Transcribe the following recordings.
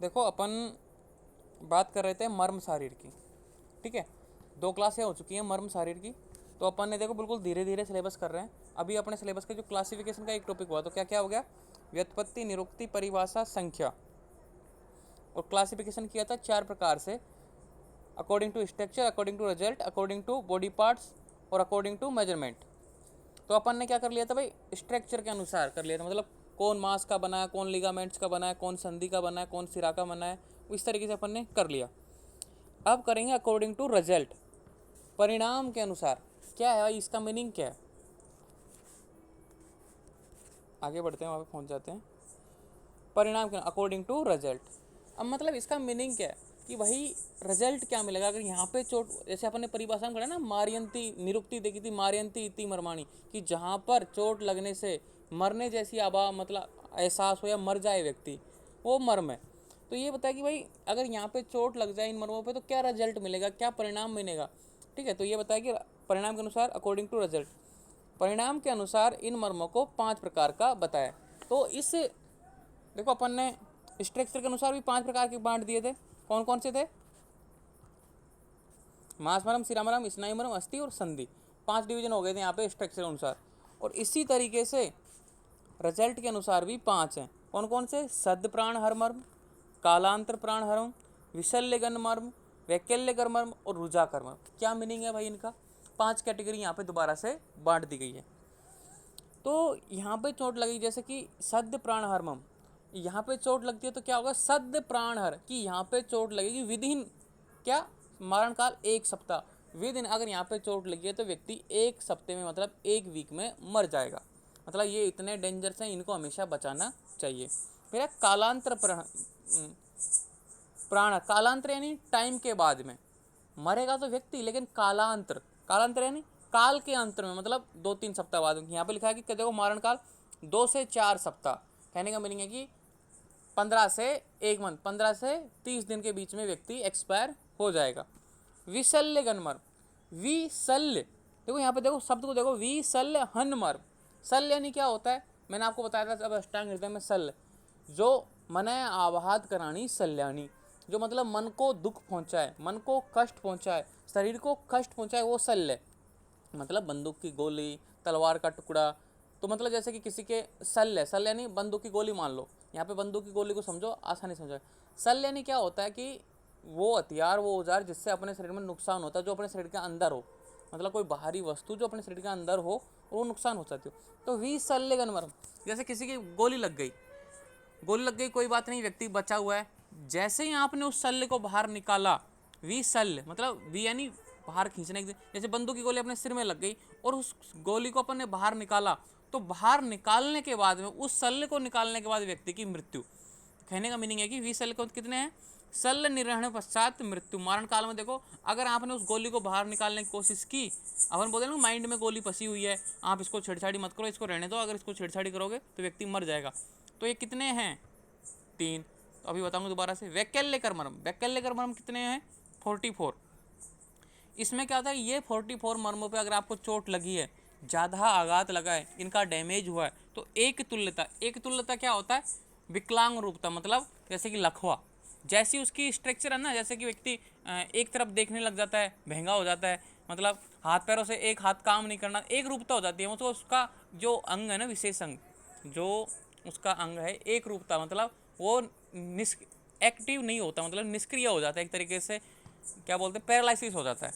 देखो अपन बात कर रहे थे मर्म शारीर की, ठीक है। 2 क्लासें हो चुकी हैं मर्म शारीर की। तो अपन ने देखो बिल्कुल धीरे धीरे सिलेबस कर रहे हैं। अभी अपने सिलेबस का जो क्लासिफिकेशन का एक टॉपिक हुआ, तो क्या क्या हो गया? व्युत्पत्ति, निरुक्ति, परिभाषा, संख्या। और क्लासिफिकेशन किया था 4 प्रकार से, according to structure, according to result, according to body parts और अकॉर्डिंग टू मेजरमेंट। तो अपन ने क्या कर लिया था भाई? स्ट्रक्चर के अनुसार कर लिया था, मतलब कौन मांस का बना है, कौन लिगामेंट्स का बना है, कौन संधि का बना है, कौन सिरा का बना है, इस तरीके से अपन ने कर लिया। अब करेंगे अकॉर्डिंग टू रिजल्ट, परिणाम के अनुसार। क्या है भाई इसका मीनिंग? क्या है? आगे बढ़ते हैं, वहाँ पे पहुँच जाते हैं। परिणाम के अकॉर्डिंग टू रिजल्ट, अब मतलब इसका मीनिंग क्या है कि भाई रिजल्ट क्या मिलेगा अगर यहाँ पे चोट, जैसे अपन ने परिभाषा में पढ़ा ना, मारियंती निरुक्ति देखी थी, मारियंती इति मरमाणी, कि जहाँ पर चोट लगने से मरने जैसी आभा मतलब एहसास हो या मर जाए व्यक्ति, वो मर्म है। तो ये बताया कि भाई अगर यहाँ पे चोट लग जाए इन मर्मों पे तो क्या रिजल्ट मिलेगा, क्या परिणाम मिलेगा, ठीक है। तो ये बताया कि परिणाम के अनुसार अकॉर्डिंग टू रिजल्ट, परिणाम के अनुसार इन मर्मों को 5 प्रकार का बताया। तो इस देखो अपन ने स्ट्रक्चर के अनुसार भी 5 प्रकार के बांट दिए थे। कौन कौन से थे? मांसमरम, सिरामरम, स्नायुमरम, अस्थि और संधि। 5 डिवीजन हो गए थे यहाँ पे स्ट्रक्चर के अनुसार। और इसी तरीके से रिजल्ट के अनुसार भी 5 हैं। कौन कौन से? सद प्राण हर मर्म, कालांतर प्राण हरम, विशल्य गण मर्म, वैकल्य कर मर्म और रुजाकर मर्म। क्या मीनिंग है भाई इनका? 5 कैटेगरी यहाँ पे दोबारा से बांट दी गई है। तो यहाँ पे चोट लगी जैसे कि सद प्राण हरमम, यहाँ पे चोट लगती है तो क्या होगा? सद प्राण हर, कि यहाँ पे चोट लगेगी विदिन क्या? मरण काल 1 सप्ताह। विदिन अगर यहाँ पे चोट लगी है तो व्यक्ति 1 सप्ते में मतलब 1 वीक में मर जाएगा। मतलब ये इतने डेंजरस हैं, इनको हमेशा बचाना चाहिए। फिर कालांतर प्राण, कालांतर यानी टाइम के बाद में मरेगा तो व्यक्ति, लेकिन कालांतर, कालांतर यानी काल के अंतर में, मतलब 2-3 सप्ताह बाद। यहाँ पे लिखा है कि देखो मरण काल 2 से 4 सप्ताह। कहने का मीनिंग है कि 15 से 1 मंथ, 15 से 30 दिन के बीच में व्यक्ति एक्सपायर हो जाएगा। विशल्य गणमर्म, विशल्य, देखो यहाँ पे देखो शब्द को देखो, विशल्य हनमर्म। शल्य यानी क्या होता है? मैंने आपको बताया था अब अष्टांग हृदय में शल्य, जो मन आबाद करानी सल्यानी, जो मतलब मन को दुख पहुंचाए, मन को कष्ट पहुंचाए, शरीर को कष्ट पहुंचाए, वो शल्य। मतलब बंदूक की गोली, तलवार का टुकड़ा, तो मतलब जैसे कि किसी के शल्य, शल्य यानी बंदूक की गोली मान लो, यहाँ पे बंदूक की गोली को समझो, आसानी समझो। शल्य यानी क्या होता है कि वो हथियार, वो औजार जिससे अपने शरीर में नुकसान होता है, जो अपने शरीर के अंदर हो, मतलब कोई बाहरी वस्तु जो अपने शरीर के अंदर हो वो नुकसान हो सकती हो। तो वी शल्य गनमरम, जैसे किसी की गोली लग गई, गोली लग गई, कोई बात नहीं, व्यक्ति बचा हुआ है, जैसे ही आपने उस शल्य को बाहर निकाला, वी शल्य मतलब वी यानी बाहर खींचने की, जैसे बंदूक की गोली अपने सिर में लग गई और उस गोली को अपन ने बाहर निकाला, तो बाहर निकालने के बाद में, उस शल्य को निकालने के बाद व्यक्ति की मृत्यु। कहने का मीनिंग है कि वी शल्य को कितने हैं? शल्य निग्रहण पश्चात मृत्यु, मरण काल में देखो अगर आपने उस गोली को बाहर निकालने की कोशिश की, अपन बोलते हैं ना माइंड में गोली फंसी हुई है, आप इसको छेड़छाड़ी मत करो, इसको रहने दो, अगर इसको छेड़छाड़ी करोगे तो व्यक्ति मर जाएगा। तो ये कितने हैं? 3। तो अभी बताऊंगा दोबारा से। वैकल्य कर मर्म, वैकल्य कर मर्म कितने हैं? 44। इसमें क्या होता है? ये 44 मर्मों पे अगर आपको चोट लगी है, ज़्यादा आघात लगा है, इनका डैमेज हुआ है, तो एक तुल्यता, एक तुल्यता क्या होता है? विकलांग रूपता, मतलब जैसे कि लखवा, जैसी उसकी स्ट्रक्चर है ना, जैसे कि व्यक्ति एक तरफ देखने लग जाता है, महंगा हो जाता है, मतलब हाथ पैरों से एक हाथ काम नहीं करना, एक रूपता हो जाती है। तो उसका जो अंग है ना, विशेष अंग, जो उसका अंग है एक रूपता, मतलब वो एक्टिव नहीं होता, मतलब निष्क्रिय हो जाता है एक तरीके से। क्या बोलते हैं? पैरालिसिस हो जाता है।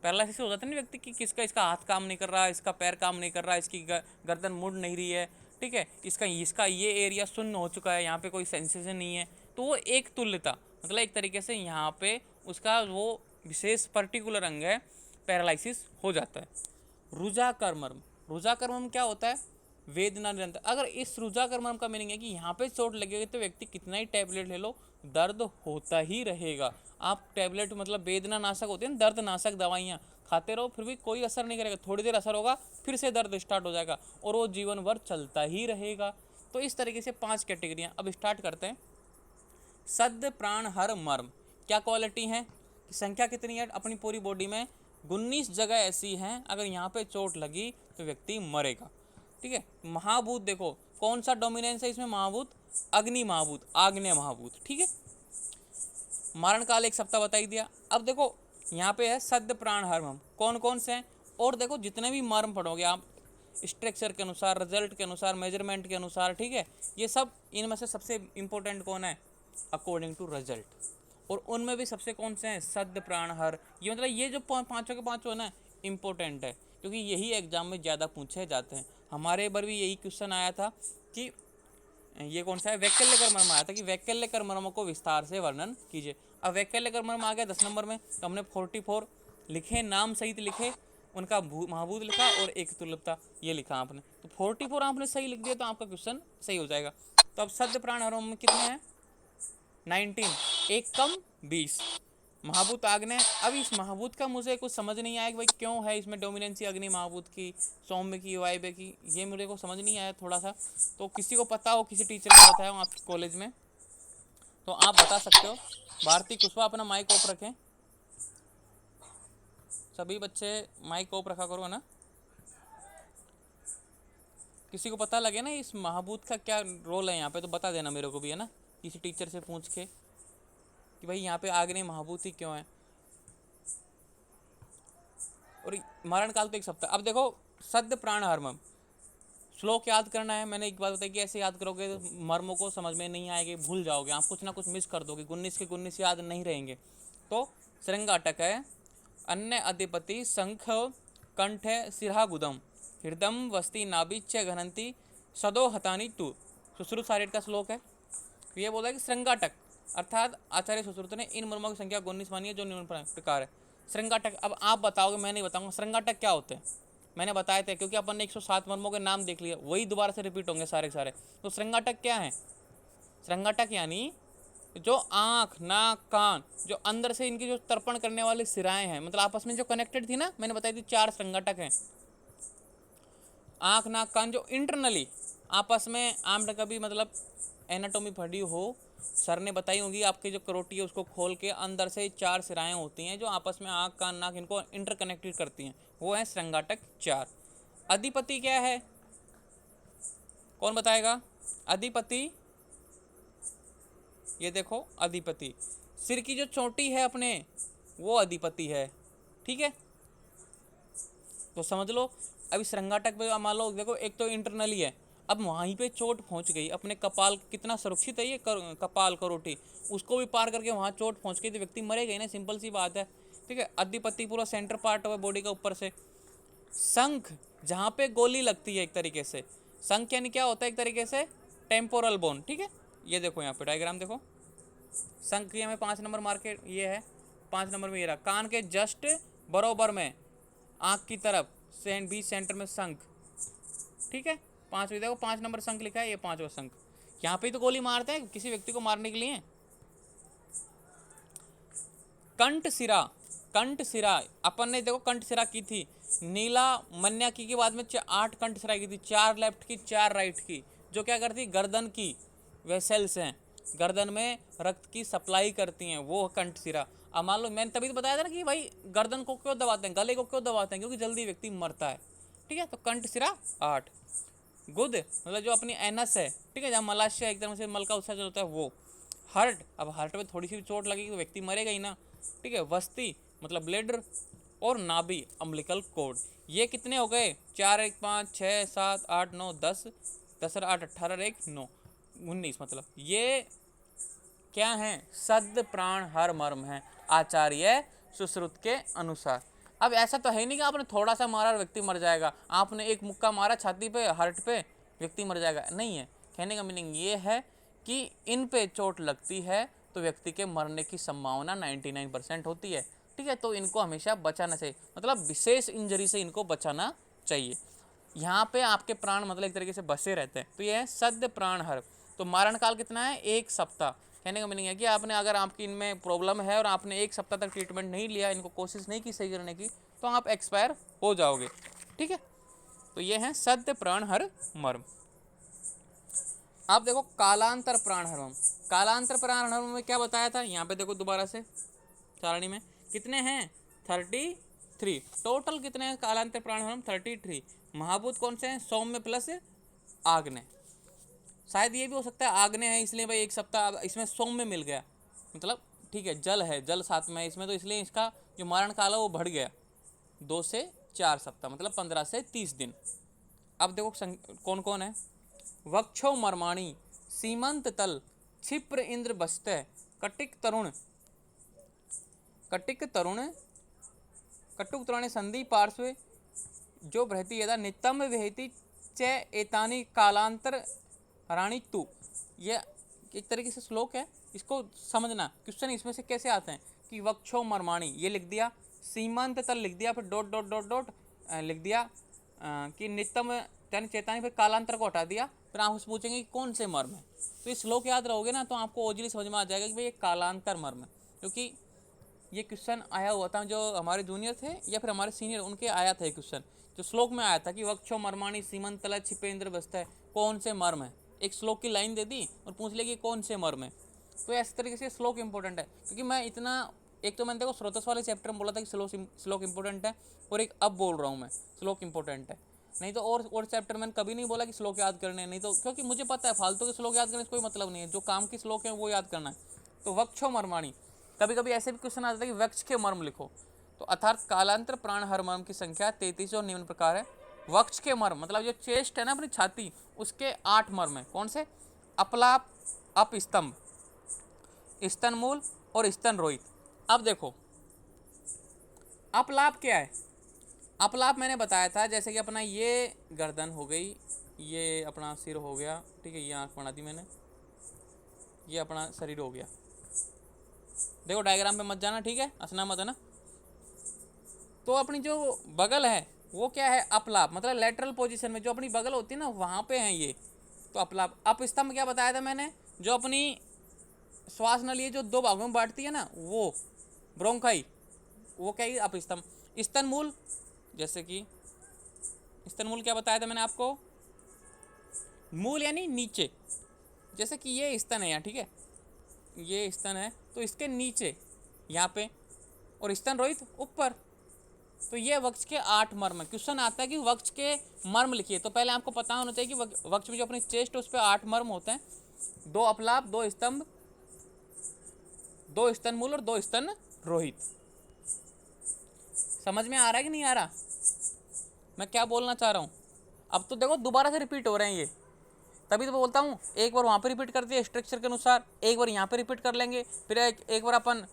पैरालिसिस हो जाता है ना व्यक्ति की, किसका इसका हाथ काम नहीं कर रहा, इसका पैर काम नहीं कर रहा, इसकी गर्दन मुड़ नहीं रही है, ठीक है, इसका इसका ये एरिया शून्य हो चुका है, यहाँ पे कोई सेंसेशन नहीं है। तो वो एक तुल्यता, मतलब एक तरीके से यहाँ पे उसका वो विशेष पर्टिकुलर अंग है, पैरालिसिस हो जाता है। रुजाकर मर्म, रुजाकर मर्म क्या होता है? वेदना निरंतर। अगर इस रुजाकर मर्म का मीनिंग है कि यहाँ पे चोट लगेगी तो व्यक्ति कितना ही टैबलेट ले लो, दर्द होता ही रहेगा। आप टैबलेट मतलब वेदना नाशक होते हैं, दर्द नाशक दवाइयाँ खाते रहो, फिर भी कोई असर नहीं करेगा, थोड़ी देर असर होगा, फिर से दर्द स्टार्ट हो जाएगा और वो जीवन भर चलता ही रहेगा। तो इस तरीके से 5 कैटेगरियाँ। अब स्टार्ट करते हैं। सद प्राण हर मर्म, क्या क्वालिटी है? संख्या कितनी है अपनी पूरी बॉडी में? 19 जगह ऐसी हैं, अगर यहाँ पे चोट लगी तो व्यक्ति मरेगा, ठीक है। महाभूत देखो कौन सा डोमिनेंस है इसमें? महाभूत, अग्नि महाभूत, आग्नेय महाभूत, ठीक है। मारण काल 1 सप्ताह बता ही दिया। अब देखो यहाँ पे है सद्य प्राण हर, कौन कौन से हैं, और देखो जितने भी मर्म पढ़ोगे आप स्ट्रक्चर के अनुसार, रिजल्ट के अनुसार, मेजरमेंट के अनुसार, ठीक है, ये सब इनमें से सबसे इंपॉर्टेंट कौन है अकॉर्डिंग टू रिजल्ट, और उनमें भी सबसे कौन से हैं सद्य प्राण हर। ये मतलब ये जो पाँचों के पाँचों है ना इंपॉर्टेंट है, क्योंकि यही एग्जाम में ज़्यादा पूछे जाते हैं। हमारे बार भी यही क्वेश्चन आया था कि ये कौन सा है, वैकल्यकर मर्म आया था कि वैकल्यकर मर्म को विस्तार से वर्णन कीजिए। अब वैकल्यकर मर्म आ गया 10 नंबर में, तो हमने 44 लिखे, नाम सहित लिखे, उनका महाभूत लिखा और एक दुर्लभता ये लिखा आपने, तो 44 आपने सही लिख दिया तो आपका क्वेश्चन सही हो जाएगा। तो अब सद्य प्राण हरों में कितने हैं 19, एक कम 20, महाभूत आग्नेय। अब इस महाभूत का मुझे कुछ समझ नहीं आया कि भाई क्यों है इसमें डोमिनेंसी अग्नि महाभूत की, सौम्य की, वायव्य की, ये मुझे को समझ नहीं आया थोड़ा सा। तो किसी को पता हो, किसी टीचर ने बताया हो आपके कॉलेज में तो आप बता सकते हो। भारती कुशवाहा अपना माइक ऑफ रखें, सभी बच्चे माइक ऑफ रखा करो ना। किसी को पता लगे ना इस महाभूत का क्या रोल है यहाँ पे तो बता देना मेरे को भी, है ना, किसी टीचर से पूछ के कि भाई यहाँ पे आग्नेय महाभूत ही क्यों है। और मरण काल तो 1 सप्ताह। अब देखो सद्य प्राण हर्म श्लोक याद करना है। मैंने एक बात बताई कि ऐसे याद करोगे तो मर्मों को समझ में नहीं आएगी, भूल जाओगे आप, कुछ ना कुछ मिस कर दोगे, 19 के 19 याद नहीं रहेंगे। तो श्रृंगाटक है, अन्य अधिपति शंख कंठ सिरहा गुदम हृदम वस्ती नाभिच्य घनंती सदो हतानी तू, सुश्रुत सारेट का श्लोक है। ये बोला है कि श्रृंगाटक अर्थात आचार्य सुश्रुत ने इन मर्मों की संख्या 19 मानी है जो निम्न प्रकार है। श्रृंगाटक, अब आप बताओगे, मैं नहीं बताऊंगा श्रृंगाटक क्या होते हैं, मैंने बताए थे क्योंकि अपन ने 107 मर्मों के नाम देख लिया, वही दोबारा से रिपीट होंगे सारे के सारे। तो श्रृंगाटक क्या है, श्रृंगाटक यानी जो आँख नाक कान जो अंदर से इनकी जो तर्पण करने वाली सिराएं हैं, मतलब आपस में जो कनेक्टेड थी ना, मैंने बताई थी 4 श्रृंगाटक हैं, आँख नाक कान जो इंटरनली आपस में, आपने कभी मतलब एनाटॉमी पढ़ी हो, सर ने बताई होगी, आपकी जो करोटी है उसको खोल के अंदर से 4 सिराएं होती हैं जो आपस में आँख कान नाक इनको इंटरकनेक्टेड करती हैं, वो है श्रृंगाटक 4। अधिपति क्या है, कौन बताएगा, अधिपति ये देखो अधिपति, सिर की जो चोटी है अपने वो अधिपति है, ठीक है, तो समझ लो। अभी श्रृंगाटक पे मान लो देखो एक तो इंटरनली है, अब वहीं पे चोट पहुंच गई अपने कपाल, कितना सुरक्षित है ये कपाल करोटी, उसको भी पार करके वहाँ चोट पहुंच गई तो व्यक्ति मरेगा ही ना, सिंपल सी बात है, ठीक है। अधिपति पूरा सेंटर पार्ट है बॉडी का ऊपर से। शंख जहाँ पे गोली लगती है एक तरीके से, शंख यानी क्या होता है एक तरीके से टेम्पोरल बोन, ठीक है। ये देखो यहाँ पे डायग्राम देखो, शंख की हमें 5 नंबर मार्केट ये है, 5 नंबर में ये रहा, कान के जस्ट बरोबर में आँख की तरफ बीच सेंटर में शंख, ठीक है। 5 देखो 5 नंबर शंख लिखा है, ये 5वां शंख, यहाँ पे तो गोली मारते हैं किसी व्यक्ति को मारने के लिए। कंठ सिरा, कंठ सिरा अपन ने देखो कंठ सिरा की थी, नीला मन्या की के बाद में 8 कंठ सिरा की थी, 4 लेफ्ट की 4 राइट की, जो क्या करती गर्दन की वेसल्स हैं, गर्दन में रक्त की सप्लाई करती हैं, वो कंठ सिरा। अब मान लो मैंने तभी तो बताया था ना कि भाई गर्दन को क्यों दबाते हैं, गले को क्यों दबाते हैं, क्योंकि जल्दी व्यक्ति मरता है, ठीक है। तो कंठ सिरा 8। गुद मतलब जो अपनी एनस है, ठीक है, जहाँ मलाशय एकदम से मल का उत्सर्जन होता है वो। हर्ट, अब हर्ट में थोड़ी सी भी चोट लगेगी तो व्यक्ति मरेगा ही ना, ठीक है। वस्ती मतलब ब्लेडर, और नाभि अम्बिलिकल कोड। ये कितने हो गए 4 1 5 6 7 8 9 10, 10 और 8 18 1 9 19, मतलब ये क्या है सद्य प्राण हर मर्म है आचार्य सुश्रुत के अनुसार। अब ऐसा तो है नहीं कि आपने थोड़ा सा मारा व्यक्ति मर जाएगा, आपने एक मुक्का मारा छाती पे हार्ट पे व्यक्ति मर जाएगा, नहीं है। कहने का मीनिंग ये है कि इन पे चोट लगती है तो व्यक्ति के मरने की संभावना 99% होती है, ठीक है। तो इनको हमेशा बचाना चाहिए, मतलब विशेष इंजरी से इनको बचाना चाहिए। यहाँ पे आपके प्राण मतलब एक तरीके से बसे रहते हैं, तो ये है सद्य प्राण हर। तो मारण काल कितना है 1 सप्ताह। कहने का मीनिंग है कि आपने अगर आपकी इनमें प्रॉब्लम है और आपने 1 सप्ताह तक ट्रीटमेंट नहीं लिया, इनको कोशिश नहीं की सही करने की, तो आप एक्सपायर हो जाओगे, ठीक है। तो ये है सद्य प्राण हर मर्म। आप देखो कालांतर प्राण हरम, कालांतर प्राण हरम में क्या बताया था, यहाँ पे देखो दोबारा से सारणी में कितने हैं 33, टोटल कितने हैं कालांतर प्राण हरम 33। महाभूत कौन से हैं, सौम्य प्लस आग्नेय, शायद ये भी हो सकता है आग्नेय है इसलिए भाई 1 सप्ताह इसमें सौम्य मिल गया, मतलब ठीक है, जल है, जल साथ में है इसमें, तो इसलिए इसका जो मरण काल है वो बढ़ गया 2 से 4 सप्ताह, मतलब 15 से 30 दिन। अब देखो कौन कौन है। वक्षो मर्माणी, सीमंत तल, क्षिप्र इंद्र बस्तः, कटिक तरुण, कटिक तरुण, कटुक तरुण संधि पार्श्वे जो बृहति यदा नित्यम विहति च एतानि कालांतर राणी तु। ये एक तरीके से श्लोक है, इसको समझना। क्वेश्चन इसमें से कैसे आते हैं कि वक्षो मर्माणी ये लिख दिया, सीमांत तल लिख दिया, फिर डॉट डॉट डॉट डॉट लिख दिया कि नित्यम यानी चेतानी, फिर कालांतर को हटा दिया, फिर आप उससे पूछेंगे कि कौन से मर्म है। तो ये श्लोक याद रहोगे ना तो आपको ओजली समझ में आ जाएगा कि भाई ये कालांतर मर्म है, क्योंकि ये क्वेश्चन आया हुआ था जो हमारे जूनियर थे या फिर हमारे सीनियर, उनके आया था ये क्वेश्चन, जो श्लोक में आया था कि वक्षो मर्माणी सीमंत तल छिपेंद्र बस्ता है, कौन से मर्म है। एक श्लोक की लाइन दे दी और पूछ लिया कि कौन से मर्म है। तो इस तरीके से श्लोक इंपॉर्टेंट है, क्योंकि मैं इतना, एक तो मैंने देखो स्रोतस वाले चैप्टर में बोला था कि श्लोक इंपॉर्टेंट है, और एक अब बोल रहा हूँ मैं श्लोक इंपॉर्टेंट है, नहीं तो और चैप्टर मैंने कभी नहीं बोला कि श्लोक याद करने, नहीं तो क्योंकि मुझे पता है फालतू के श्लोक याद करने से कोई मतलब नहीं है, जो काम की श्लोक है वो याद करना है। तो वक्षो मर्माणी, कभी कभी ऐसे भी क्वेश्चन आता है कि वक्ष के मर्म लिखो, तो अर्थात कालांतर प्राण हर मर्म की संख्या 33 और निम्न प्रकार है। वक्ष के मर्म मतलब जो चेस्ट है ना अपनी छाती, उसके 8 मर्म है। कौन से? अपलाप, अपस्तंभ, स्तनमूल और स्तन रोहित। अब देखो अपलाप क्या है। अपलाप मैंने बताया था, जैसे कि अपना ये गर्दन हो गई, ये अपना सिर हो गया, ठीक है, ये आँख बना दी मैंने, ये अपना शरीर हो गया। देखो डायग्राम पे मत जाना, ठीक है, हंसना मत है ना। तो अपनी जो बगल है वो क्या है? अपलाप, मतलब लेटरल पोजीशन में जो अपनी बगल होती है ना वहाँ पे है ये, तो अपलाप। अपस्तंभ क्या बताया था मैंने? जो अपनी श्वास नली जो 2 भागों में बांटती है ना, वो ब्रोंकाई, वो क्या है? अपस्तंभ। स्तनमूल, जैसे कि स्तनमूल क्या बताया था मैंने आपको? मूल यानी नीचे, जैसे कि ये स्तन है यहाँ, ठीक है, ये स्तन है तो इसके नीचे यहाँ पे, और स्तन रोहित ऊपर। तो ये वक्ष के 8 मर्म है। क्वेश्चन आता है कि वक्ष के मर्म लिखिए, तो पहले आपको पता होना चाहिए कि वक्ष में जो अपनी चेस्ट है उस पर 8 मर्म होते हैं, 2 अपलाप, 2 स्तंभ, 2 स्तन मूल और 2 स्तन रोहित। समझ में आ रहा है कि नहीं आ रहा मैं क्या बोलना चाह रहा हूँ? अब तो देखो दोबारा से रिपीट हो रहे हैं ये, तभी तो बोलता हूँ एक बार वहाँ पे रिपीट कर दिए स्ट्रक्चर के अनुसार, एक बार यहाँ पे रिपीट कर लेंगे, फिर एक बार अपन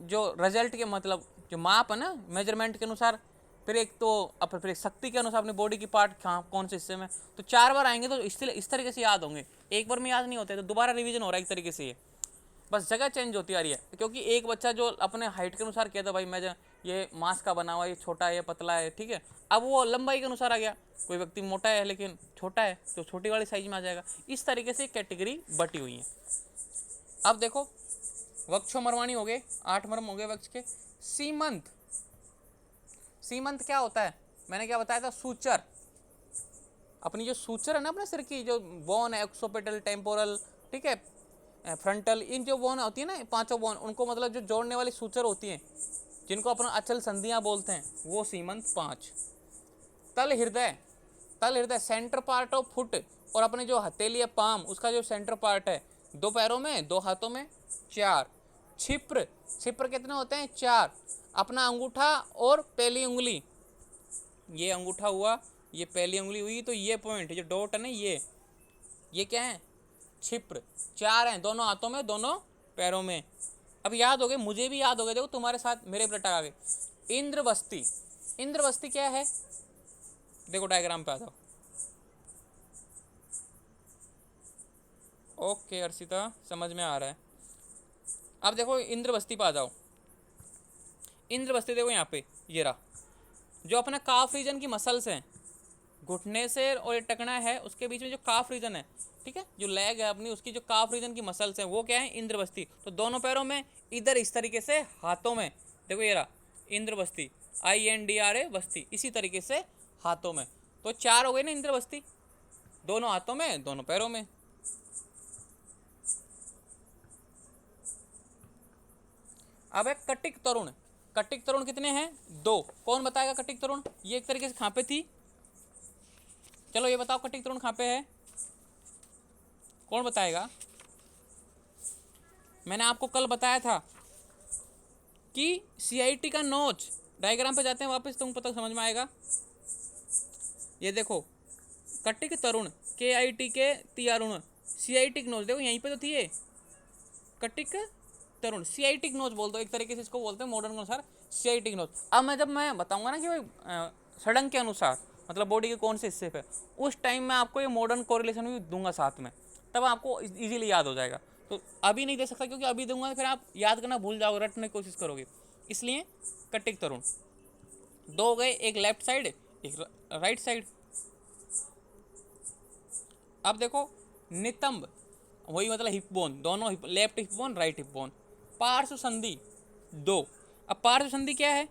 जो रिजल्ट के मतलब जो माप है ना मेजरमेंट के अनुसार, फिर एक तो अपन फिर शक्ति के अनुसार अपने बॉडी की पार्ट कहाँ कौन से हिस्से में, तो 4 बार आएंगे तो इस तरीके से याद होंगे। एक बार में याद नहीं होते, तो दोबारा रिवीजन हो रहा है एक तरीके से, ये बस जगह चेंज होती आ रही है। क्योंकि एक बच्चा जो अपने हाइट के अनुसार कहता भाई मैं ये मांस का बना हुआ, ये छोटा है, ये पतला है, ठीक है, अब वो लंबाई के अनुसार आ गया, कोई व्यक्ति मोटा है लेकिन छोटा है तो छोटी वाली साइज में आ जाएगा। इस तरीके से कैटेगरी बटी हुई है। अब देखो वक्षो मर्माणी हो गए, 8 मर्म हो गए वक्ष के। सीमंत, सीमंत क्या होता है? मैंने क्या बताया था? सूचर। अपनी जो सूचर है ना अपने सिर की, जो बोन है, एक्सोपेटल, टेम्पोरल, ठीक है, फ्रंटल, इन जो बोन होती है ना 5 बोन, उनको मतलब जो जोड़ने वाली सूचर होती हैं, जिनको अपन अचल संधियां बोलते हैं, वो सीमंत 5। तल हृदय, तल हृदय सेंटर पार्ट ऑफ फुट, और अपने जो हथेली है पाम, उसका जो सेंटर पार्ट है, 2 पैरों में 2 हाथों में 4। छिप्र, छिप्र कितने होते हैं? 4। अपना अंगूठा और पहली उंगली, ये अंगूठा हुआ, ये पहली उंगली हुई, तो ये पॉइंट जो डॉट है ना ये क्या है? छिप्र। 4 हैं दोनों हाथों में, दोनों पैरों में। अब याद हो गए, मुझे भी याद हो गए, देखो तुम्हारे साथ मेरे भी रटा आ गए। इंद्रवस्ती, इंद्रवस्ती क्या है? देखो डायग्राम पे आ जाओ। ओके अर्षिता, समझ में आ रहा है। अब देखो इंद्रवस्ती पे आ जाओ। इंद्रवस्ती देखो यहाँ पे, ये रहा, जो अपना काफ रीजन की मसल्स हैं, घुटने से और ये टकना है उसके बीच में जो काफ रीजन है, ठीक है, जो लेग है अपनी, उसकी जो काफ रीजन की मसल्स हैं वो क्या है? इंद्रवस्ती। तो दोनों पैरों में, इधर इस तरीके से, हाथों में देखो ये रहा इंद्रवस्ती, INDRA वस्ती, इसी तरीके से हाथों में। तो 4 हो गए ना इंद्रवस्ती, दोनों हाथों में, दोनों पैरों में। अब है कटिक तरुण। कटिक तरुण कितने हैं? 2। कौन बताएगा कटिक तरुण? ये एक तरीके से कहाँ पे थी? चलो ये बताओ कटिक तरुण कहाँ पे है, कौन बताएगा? मैंने आपको कल बताया था कि CIT का नोच, डायग्राम पे जाते हैं वापस, तुम पता समझ में आएगा। ये देखो कटिक तरुण, KIT के तियारुण, CIT नोच, देखो यहीं पे तो थी ये कटिक तरुण, CIT नोच बोल दो, एक तरीके से इसको बोलते हैं मॉडर्न के अनुसार CIT नोच। अब जब मैं बताऊंगा ना कि भाई सड़क के अनुसार मतलब बॉडी के कौन से हिस्से पे, उस टाइम में आपको ये मॉडर्न कोरिलेशन भी दूंगा साथ में, तब आपको इजीली याद हो जाएगा। तो अभी नहीं दे सकता क्योंकि अभी दूंगा तो फिर आप याद करना भूल जाओगे, रटने की कोशिश करोगे, इसलिए कटिक तरुण। दो हो गए, एक लेफ्ट साइड एक राइट साइड। अब देखो नितंब, वही मतलब हिप बोन, दोनों hip, left hip bone right hip bone. पार्श्व संधि दो। अब पार्श्व संधि क्या है,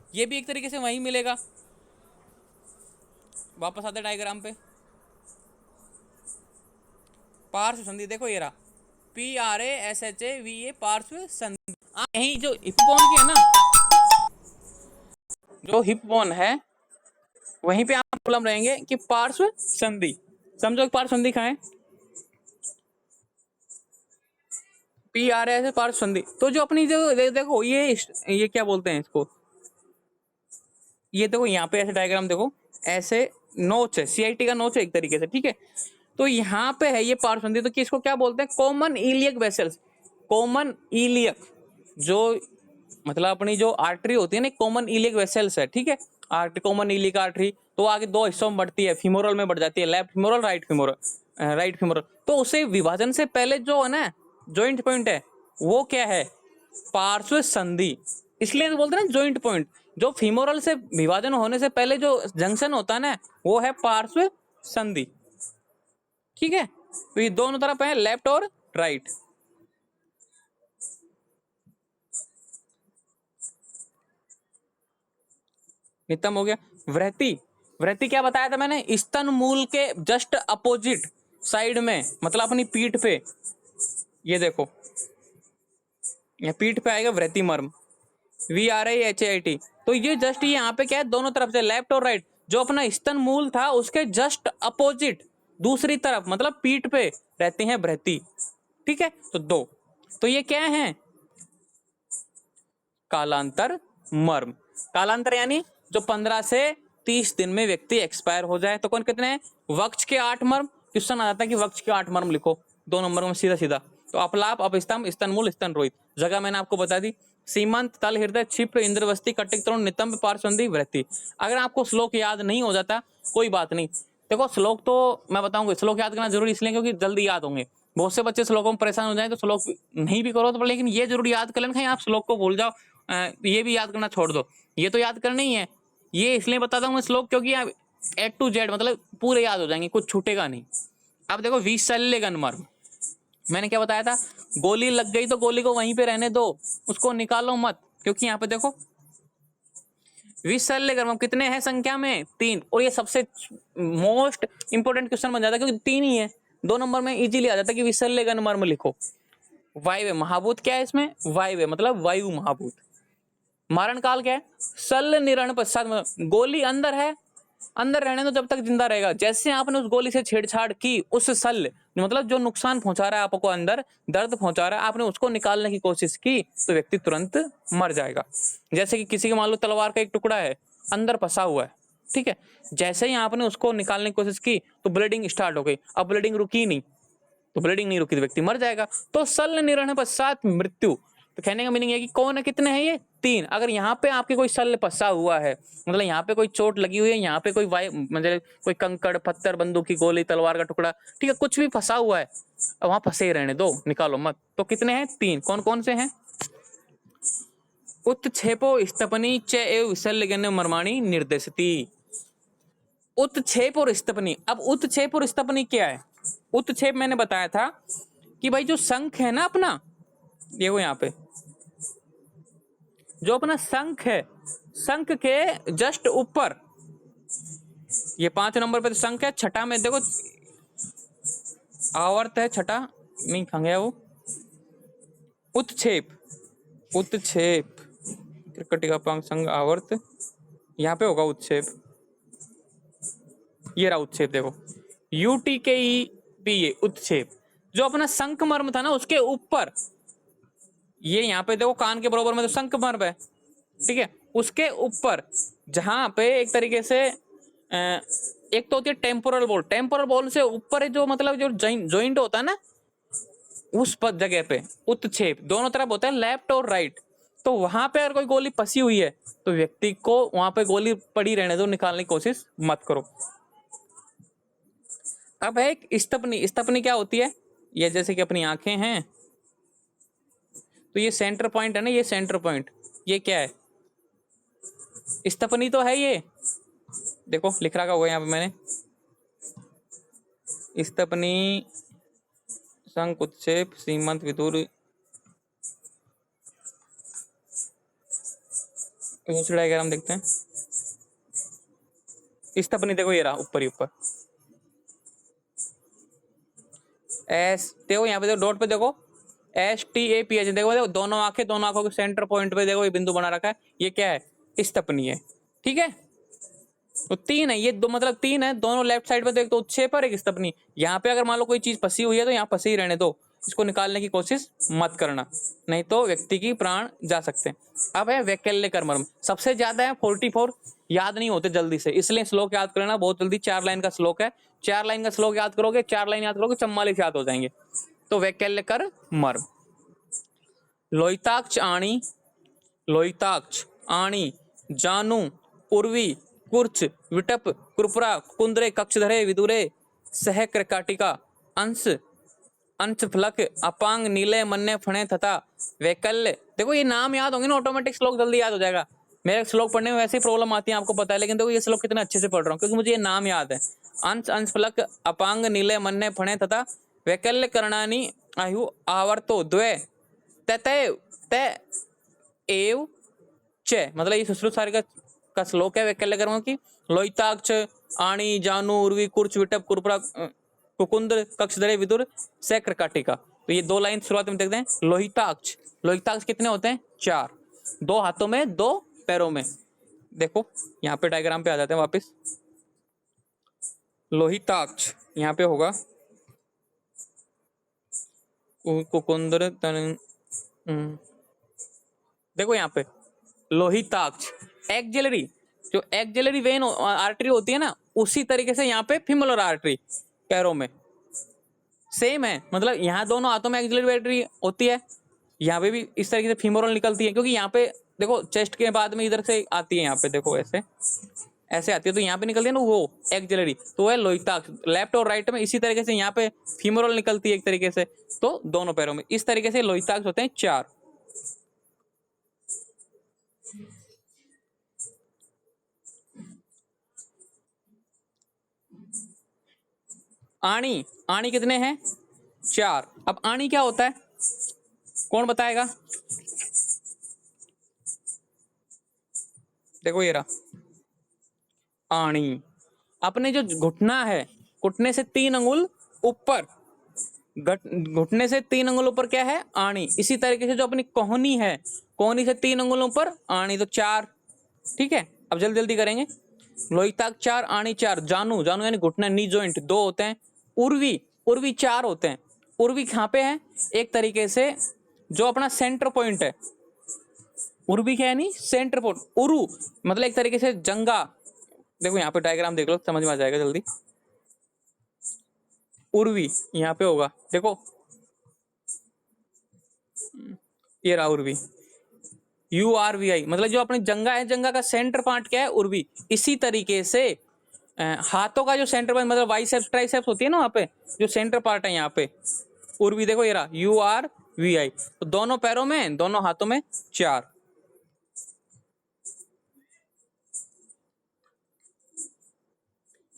ये भी एक तरीके से वहीं मिलेगा। वापस आते डायग्राम पे, पार्श्व संधि देखो ये रहा, PRASHAVA पार्श्व संधि। यही जो हिप बोन की है ना, जो हिप बोन है वहीं पे आप प्रॉब्लम रहेंगे कि पार्श्व संधि, समझो पार्श्व संधि कहाँ है, PRA पार्श्व संधि। तो जो अपनी जो देखो ये क्या बोलते हैं इसको, ये देखो यहाँ पे ऐसे डायग्राम देखो, ऐसे नोच है, CIT का नोच है एक तरीके से, ठीक है। तो यहाँ पे है ये पार्श्व संधि, तो किसको क्या बोलते हैं, common iliac vessels. Common iliac जो मतलब अपनी जो आर्टरी होती है ना, कॉमन इलियक वेसल्स है, ठीक है। आर्टरी, कॉमन इलियक आर्टरी तो आगे दो हिस्सों में बढ़ती है, फिमोरल में बढ़ जाती है, left femoral right femoral, right femoral. तो उसे विभाजन से पहले जो है ना जॉइंट पॉइंट है वो क्या है, पार्श्व संधि। इसलिए तो बोलते हैं ना जॉइंट पॉइंट, जो फीमोरल से विभाजन होने से पहले जो जंक्शन होता है ना वो है पार्श्व संधि, ठीक है। तो ये दोनों तरफ है, लेफ्ट और राइट। नितंब हो गया। वृत्ति, वृत्ति क्या बताया था मैंने, स्तन मूल के जस्ट अपोजिट साइड में, मतलब अपनी पीठ पे, ये देखो ये पीठ पे आएगा वृत्ति मर्म, VRIHAIT। तो ये जस्ट ये यहाँ पे क्या है, दोनों तरफ से लेफ्ट और राइट, जो अपना स्तन मूल था उसके जस्ट अपोजिट दूसरी तरफ मतलब पीठ पे रहती हैं वृत्ति, ठीक है। तो दो, तो ये क्या है, कालांतर मर्म। कालांतर यानी जो 15 से 30 दिन में व्यक्ति एक्सपायर हो जाए। तो कौन कितने हैं, वक्ष के 8 मर्म, क्वेश्चन आ जाता है कि वक्ष के 8 मर्म लिखो 2 नंबर में सीधा सीधा। तो अपलाप, अपस्तंभ, स्तनमूल, स्तनरोहित, जगह मैंने आपको बता दी, सीमंत, तल हृदय, क्षिप्र, इंद्रवस्ती, कटिक तरुण, नितंब, पार्श्वसंधि, वृत्ति। अगर आपको श्लोक याद नहीं हो जाता कोई बात नहीं, देखो श्लोक तो मैं बताऊंगा, श्लोक याद करना जरूरी इसलिए क्योंकि जल्दी याद होंगे। बहुत से बच्चे श्लोकों में परेशान हो जाए तो श्लोक नहीं भी करो तो, लेकिन ये जरूर याद कर लेना, कहीं आप श्लोक को भूल जाओ, ये भी याद करना छोड़ दो, ये तो याद करना ही है। ये इसलिए बताता हूँ मैं श्लोक क्योंकि आप A to Z मतलब पूरे याद हो जाएंगे, कुछ छूटेगा नहीं। अब देखो विशल्यगन मर्म, मैंने क्या बताया था, गोली लग गई तो गोली को वहीं पे रहने दो, उसको निकालो मत, क्योंकि यहाँ पे देखो विशल्यगन मर्म कितने हैं संख्या में, 3। और ये सबसे मोस्ट इंपोर्टेंट क्वेश्चन बन जाता है क्योंकि 3 ही है, 2 नंबर में इजीली आ जाता है कि विशल्यगन मर्म लिखो। वायव्य महाभूत क्या है इसमें, वायव्य मतलब वायु महाभूत। मारण काल क्या है, शल्य निरण पश्चात, गोली अंदर है, अंदर रहने दो जब तक जिंदा रहेगा। जैसे आपने उस गोली से छेड़छाड़ की, उस शल्य मतलब जो नुकसान पहुंचा रहा है आपको, अंदर दर्द पहुंचा रहा है, आपने उसको निकालने की कोशिश की तो व्यक्ति तुरंत मर जाएगा। जैसे कि किसी के मान लो तलवार का एक टुकड़ा है अंदर फंसा हुआ है, ठीक है, जैसे ही आपने उसको निकालने की कोशिश की तो ब्लीडिंग स्टार्ट हो गई, अब ब्लीडिंग रुकी नहीं, तो ब्लीडिंग नहीं रुकी तो व्यक्ति मर जाएगा। तो शल्य निरण पश्चात मृत्यु, तो कहने का मीनिंग है कि कौन है, कितने हैं ये, 3। अगर यहाँ पे आपके कोई शल्य फंसा हुआ है, मतलब यहाँ पे कोई चोट लगी हुई है, यहाँ पे कोई मतलब कोई कंकड़ पत्थर, बंदूक की गोली, तलवार का टुकड़ा, ठीक है, कुछ भी फंसा हुआ है, वहां फंसे रहने दो, निकालो मत। तो कितने हैं, 3। कौन कौन से हैं, उत्क्षेपो स्तपनी च एव विशल्यगन मर्माणी निर्देशती। उत्क्षेप और स्तपनी, अब उत्क्षेप और स्तपनी क्या है, उत्क्षेप मैंने बताया था कि भाई जो शंख है ना अपना, देखो यहाँ पे जो अपना शंख है, शंख के जस्ट ऊपर, ये 5 नंबर पे तो शंख है, छठा में देखो आवर्त है, छठा नहीं खा गया वो, उत्क्षेप, उत्क्षेप कटिका पांग संग आवर्त, यहाँ पे होगा उत्क्षेप, ये रहा उत्क्षेप, देखो UTKEP, ये उत्क्षेप जो अपना शंख मर्म था ना उसके ऊपर, ये यहाँ पे देखो कान के बराबर में तो शंख मर्म है, ठीक है। उसके ऊपर जहां पे एक तरीके से एक तो होती है टेम्पोरल बोन, टेम्पोरल बोन से ऊपर जो मतलब जो जॉइंट होता है ना, उस पर जगह पे उत्क्षेप दोनों तरफ होता है, लेफ्ट और राइट। तो वहां पे अगर कोई गोली फंसी हुई है तो व्यक्ति को वहां पे गोली पड़ी रहने दो, निकालने की कोशिश मत करो। अब है एक स्तपनी। स्तपनी क्या होती है? ये जैसे कि अपनी आंखें हैं, तो ये सेंटर पॉइंट है ना, ये सेंटर पॉइंट, ये क्या है? स्तपनी तो है ये, देखो लिख रखा होगा यहाँ पे मैंने, स्तपनी संकुत्सेप सीमंत विदुर। दूसरा डायग्राम देखते हैं। स्तपनी देखो, ये रहा ऊपर ही ऊपर, एस देखो यहाँ पे देखो, डॉट पे देखो, STAPH देखो, देखो दोनों आंखें, दोनों आंखों के सेंटर पॉइंट पे देखो ये बिंदु बना रखा है, ये क्या है? स्तपनी है, ठीक है। तो तीन है ये, दो मतलब तीन है, दोनों लेफ्ट साइड पे देख तो छह पर एक स्तपनी। यहाँ पे अगर मान लो कोई चीज फंसी हुई है तो यहाँ फंसी ही रहने दो, इसको निकालने की कोशिश मत करना, नहीं तो व्यक्ति की प्राण जा सकते हैं। अब है वैकल्य कर्मर्म, सबसे ज्यादा है 44, याद नहीं होते जल्दी से, इसलिए श्लोक याद करना बहुत जल्दी। 4 लाइन का श्लोक है, 4 लाइन का श्लोक याद करोगे, 4 लाइन याद करोगे, 44 याद हो जाएंगे। तो वैकल्य कर्मर्म, लोहिताक्ष आणी, लोहिताक्ष आणी, जानू, उर्वी, कुर्च, विटप, कुरपुरा, कुंद्रे, कक्षधरे, विदुरे, सह क्रकाटिका, अंश, अंश फलक, अपांग, नीले, मन्ने, फणे तथा वैकल्य। देखो ये नाम याद होंगे ना, ऑटोमेटिक श्लोक जल्दी याद हो जाएगा। मेरे श्लोक पढ़ने में वैसे ही प्रॉब्लम आती है, आपको पता है, लेकिन देखो ये श्लोक कितने अच्छे से पढ़ रहा हूँ क्योंकि मुझे ये नाम याद है। अंश, अंश फलक, अपांग, नीले, मन्ने, फणे तथा वैकल्य करणानि आयु आवर्तो द्वे ततैव त एव च, मतलब ये सुश्रुत सारे का श्लोक है वैकल्य कर्मों की। लोहिताक्ष आणी, जानू, उर्वी, कुर्च, विटप, कुरपुरा, कुकुंद्र, कक्षधरे, विदुर, सह क्रकाटिका। तो ये 2 लाइन शुरुआत में देखते हैं। लोहिताक्ष, लोहिताक्ष कितने होते हैं? 4, 2 हाथों में, 2 पैरों में। देखो यहाँ पे डायग्राम पे आ जाते हैं वापस। लोहिताक्ष यहाँ पे होगा, कुकुंद्र देखो यहाँ पे लोहिताक्ष, एक्सिलरी, जो एक्सिलरी वेन आर्टरी होती है ना, उसी तरीके से यहाँ पे फीमोरल आर्टरी पैरों में सेम है, मतलब यहाँ दोनों हाथों में एक्सिलरी आर्टरी होती है, यहाँ पे भी इस तरीके से फीमोरल निकलती है, क्योंकि यहाँ पे देखो चेस्ट के बाद में इधर से आती है, यहाँ पे देखो ऐसे ऐसे आती है, तो यहाँ पे निकलती है ना वो एक्सिलरी, तो है लोहिताक्ष। लेफ्ट और राइट में इसी तरीके से यहाँ पे फीमोरल निकलती है एक तरीके से, तो दोनों पैरों में इस तरीके से लोहिताक्ष होते हैं 4। आणी, आणी कितने हैं? 4। अब आणी क्या होता है, कौन बताएगा? देखो ये रहा आणी, अपने जो घुटना है, घुटने से 3 अंगुल ऊपर, घुटने से 3 अंगुल ऊपर क्या है? आणी। इसी तरीके से जो अपनी कोहनी है, कोहनी से 3 अंगुल ऊपर आणी, तो 4, ठीक है। अब जल्दी जल्दी करेंगे। लोहिताक्ष 4, आणी 4, जानू, जानू यानी घुटना, नी जॉइंट 2 होते हैं, उर्वी, उर्वी 4 होते हैं। उर्वी कहाँ पे है? एक तरीके से जो अपना सेंटर पॉइंट है, उर्वी क्या है? नहीं सेंटर पॉइंट, उरु मतलब एक तरीके से जंगा। देखो यहाँ पे डायग्राम देख लो, समझ में आ जाएगा जल्दी। उर्वी यहाँ पे होगा, देखो ये रहा उर्वी, URVI, मतलब जो अपनी जंगा है, जंगा का सेंटर पार्ट क्या है? उर्वी। इसी तरीके से हाथों का जो सेंटर पार्ट, मतलब बाइसेप्स ट्राइसेप्स होती है ना, वहाँ पे जो सेंटर पार्ट है यहाँ पे उर्वी, देखो ये रहा URVI। तो दोनों पैरों में, दोनों हाथों में 4।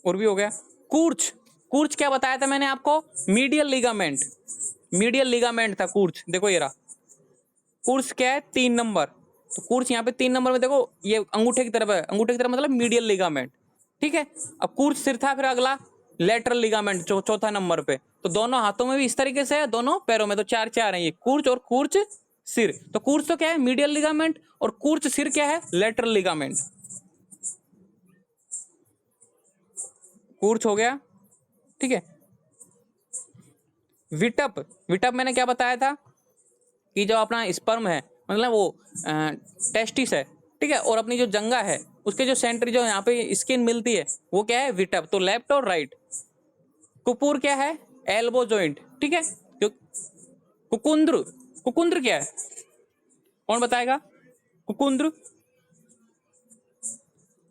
उर्वी हो गया। कूर्च, कूर्च क्या बताया था मैंने आपको? मीडियल लिगामेंट, मीडियल लिगामेंट था कूर्च। देखो ये रहा कूर्च, क्या है? 3 नंबर। तो कूर्च यहाँ पे 3 नंबर में देखो, ये अंगूठे की तरफ है, अंगूठे की तरफ मतलब मीडियल लिगामेंट, ठीक है। अब कूर्च सिर था, फिर अगला लेटरल लिगामेंट चौथा नंबर पे। तो दोनों हाथों में भी इस तरीके से है, दोनों पैरों में, तो 4 4 है ये, कूर्च और कूर्च सिर। तो कूर्च तो क्या है? मीडियल लिगामेंट, और कूर्च सिर क्या है? Lateral ligament. कूर्च हो गया, ठीक है। विटप, विटप मैंने क्या बताया था कि जो अपना स्पर्म है, मतलब वो टेस्टिस है, ठीक है, और अपनी जो जंगा है उसके जो सेंटर जो यहाँ पे स्किन मिलती है वो क्या है, विटप, तो लेफ्ट और राइट। कुपूर क्या है, एल्बो जॉइंट, ठीक है। जो कुकुंद्र, कुकुंद्र क्या है, कौन बताएगा, कुकुंद्र,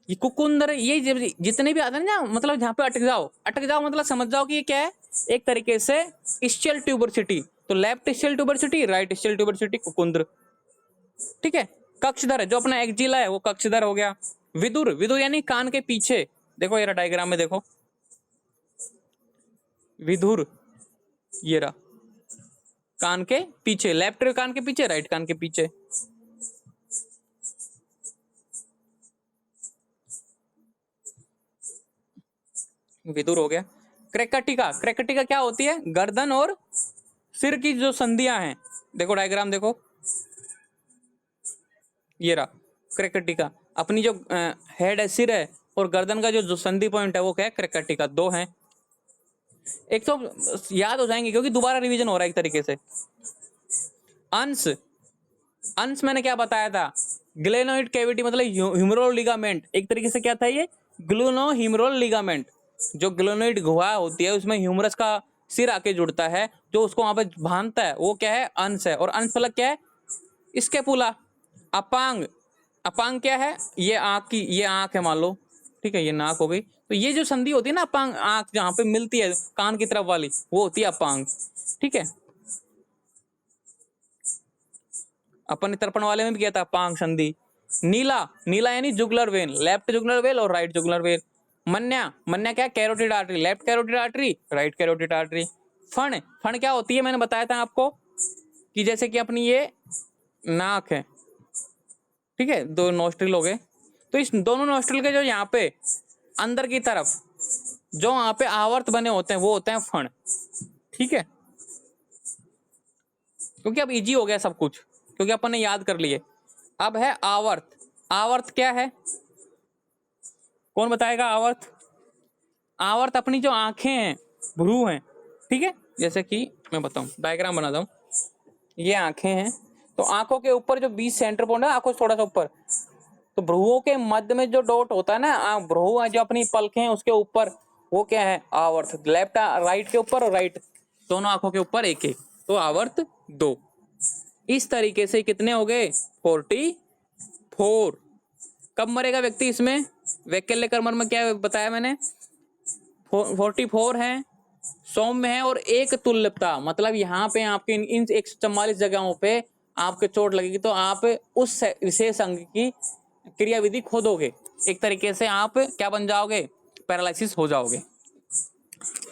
ये कुकुंद्र, ये जितने भी आते हैं ना, मतलब जहाँ पे अटक जाओ, अटक जाओ मतलब समझ जाओ कि ये क्या है, एक तरीके से स्टियल ट्यूबरसिटी, तो लेफ्ट स्टियल ट्यूबरसिटी, राइट स्टियल ट्यूबरसिटी, कुकुंद्र, ठीक है। कक्षधर है, जो अपना एक्जिला है वो कक्षधर हो गया। विदुर, विदुर यानी कान के पीछे, देखो ये डायग्राम में देखो, विदुर, ये रहा कान के पीछे, लेफ्ट कान के पीछे, राइट कान के पीछे। विदुर हो गया। क्रैकटिका, क्रैकटिका क्या होती है, गर्दन और सिर की जो संधियां हैं, देखो डायग्राम देखो, ये रहा क्रैकटिका, अपनी जो हेड है, सिर है, और गर्दन का जो संधि पॉइंट है वो क्या है, क्रैकटिका, दो हैं। एक तो याद हो जाएंगे क्योंकि दोबारा रिवीजन हो रहा है एक तरीके से। अंश, अंश मैंने क्या बताया था, ग्लेनोइड कैविटी मतलब ह्यूमरल लिगामेंट, एक तरीके से क्या था ये, ग्लूनो ह्यूमरल लिगामेंट। जो ग्लेनोइड गुहा होती है उसमें ह्यूमरस का सिर आके जुड़ता है, जो उसको वहां पे बांधता है वो क्या है, अंश है। और अंश फलक क्या है, स्कैपुला। अपांग, अपांग क्या है, ये आंख की, ये आंख है मान लो, ठीक है, ये नाक हो गई, तो ये जो संधि होती है ना अपांग, आंख जहां पे मिलती है कान की तरफ वाली, वो होती है अपांग, ठीक है। अपन तर्पण वाले में भी किया था अपांग संधि। नीला, नीला यानी jugular vein, left jugular vein और राइट जुगलर वेन। मन्या, मन्या क्या, carotid artery, left carotid artery, right carotid artery. फण, फण क्या होती है, मैंने बताया था आपको कि जैसे कि अपनी ये नाक है, ठीक है, दो नोस्ट्रिल हो गए, तो इस दोनों नोस्ट्रिल के जो यहाँ पे अंदर की तरफ जो वहां पे आवर्त बने होते हैं वो होते हैं फण, ठीक है। क्योंकि अब इजी हो गया सब कुछ, क्योंकि अपन ने याद कर लिए। अब है आवर्त, आवर्त क्या है, कौन बताएगा आवर्त। आवर्त अपनी जो आंखें हैं, भ्रू हैं, ठीक है, जैसे कि मैं बताऊं, डायग्राम बनाता हूं, ये आंखें हैं, तो आंखों के ऊपर जो 20 सेंटर पॉइंट है, आंखों से थोड़ा सा ऊपर, तो भ्रुओं के मध्य में जो डॉट होता है ना, भ्रू जो अपनी पलकें हैं उसके ऊपर, वो क्या है, आवर्त। लेफ्ट राइट के ऊपर और राइट दोनों आंखों के ऊपर एक एक, तो आवर्त दो। इस तरीके से कितने हो गए, 44। कब मरेगा व्यक्ति इसमें, वैकल्य कर्म में क्या बताया मैंने, 44 है, सौम्य है, और एक तुल्यता, मतलब यहाँ पे आपके इन 144 जगहों पे आपके चोट लगेगी तो आप उस विशेष अंग की क्रियाविधि खो दोगे, एक तरीके से आप क्या बन जाओगे, पैरालिसिस हो जाओगे।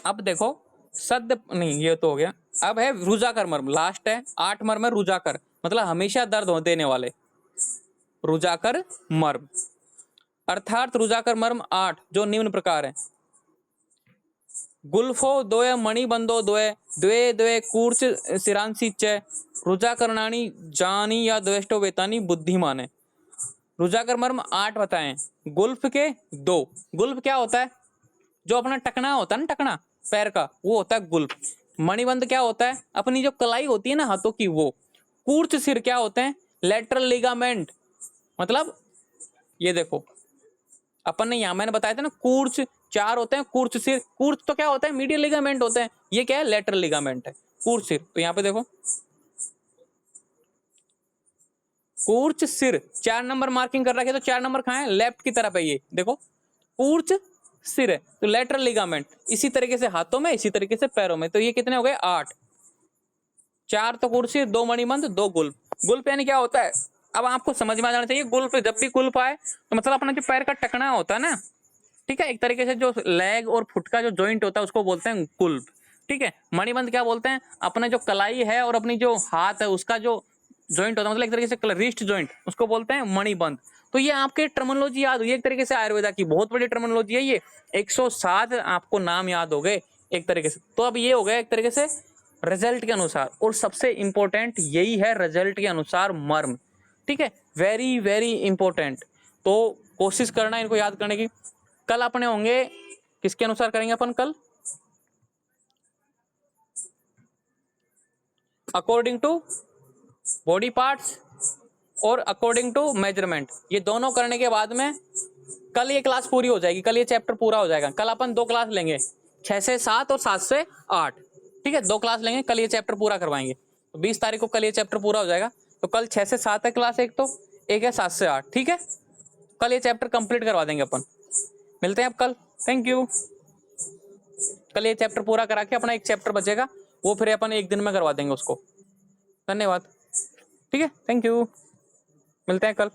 अब देखो सद नहीं, ये तो हो गया। अब है रुजाकर मर्म, लास्ट है 8 मर्म है रुजाकर, मतलब हमेशा दर्द हो देने वाले, रुजाकर मर्म। अर्थात रुजाकर मर्म 8 जो निम्न प्रकार है, गुल्फो द्वय मणिबंधो द्वय द्वे द्वे कूर्च सिरांसी च रुजाकरणानी जानी या द्वेष्टो वेतानी बुद्धिमान है। रुजाकर मर्म 8 बताएं, गुल्फ के 2। गुल्फ क्या होता है, जो अपना टकना होता है ना, टकना पैर का, वो होता है गुल्फ। मणिबंध क्या होता है, अपनी जो कलाई होती है ना हाथों की, वो। कूर्च सिर क्या होते हैं, लेटरल लिगामेंट, मतलब ये देखो अपन ने यहां मैंने बताया था ना, कूर्च 4 होते हैं, कूर्च सिर, कूर्च तो क्या होता है, मीडियल लिगामेंट होते हैं, ये क्या है, लेटरल लिगामेंट है, कूर्च सिर। तो यहाँ पे देखो कूर्च सिर 4 नंबर मार्किंग कर रखे, तो 4 नंबर कहाँ है, लेफ्ट की तरफ है, ये देखो कूर्च सिर है, तो लेटरल लिगामेंट। इसी तरीके से हाथों में, इसी तरीके से पैरों में, तो ये कितने हो गए 8। 4 तो कूर्च सिर, 2 मणिबंध, 2 गुल्फ। गुल्फ यानी क्या होता है, अब आपको समझ में आ जाना चाहिए, गुल्फ जब भी गुल्फ आए तो मतलब अपना जो पैर का टकना होता है ना, ठीक है, एक तरीके से जो लेग और फुट का जो जॉइंट होता है उसको बोलते हैं गुल्फ, ठीक है। मणिबंध क्या बोलते हैं, अपना जो कलाई है और अपनी जो हाथ है उसका जो जॉइंट होता है, मतलब एक तरीके से रिस्ट जॉइंट, उसको बोलते हैं मणिबंध। तो ये आपके टर्मिनोलॉजी याद हुई, एक तरीके से आयुर्वेदा की बहुत बड़ी टर्मिनोलॉजी है ये, 107 आपको नाम याद हो गए एक तरीके से। तो अब ये हो गया एक तरीके से रिजल्ट के अनुसार, और सबसे इंपॉर्टेंट यही है रिजल्ट के अनुसार मर्म, ठीक है, वेरी वेरी इंपॉर्टेंट। तो कोशिश करना इनको याद करने की। कल अपने होंगे किसके अनुसार करेंगे अपन, कल अकॉर्डिंग टू बॉडी पार्ट्स और अकॉर्डिंग टू मेजरमेंट, ये दोनों करने के बाद में कल ये क्लास पूरी हो जाएगी, कल ये चैप्टर पूरा हो जाएगा। कल अपन 2 क्लास लेंगे, 6 से 7 और 7 से 8, ठीक है, 2 क्लास लेंगे, कल ये चैप्टर पूरा करवाएंगे। तो 20 तारीख को कल ये चैप्टर पूरा हो जाएगा। तो कल 6 से 7 है क्लास, एक तो एक है 7 से 8, ठीक है। कल ये चैप्टर कंप्लीट करवा देंगे अपन। मिलते हैं अब कल, थैंक यू। कल ये चैप्टर पूरा करा के अपना एक चैप्टर बचेगा, वो फिर अपन एक दिन में करवा देंगे उसको। धन्यवाद, ठीक है, थैंक यू, मिलते हैं कल।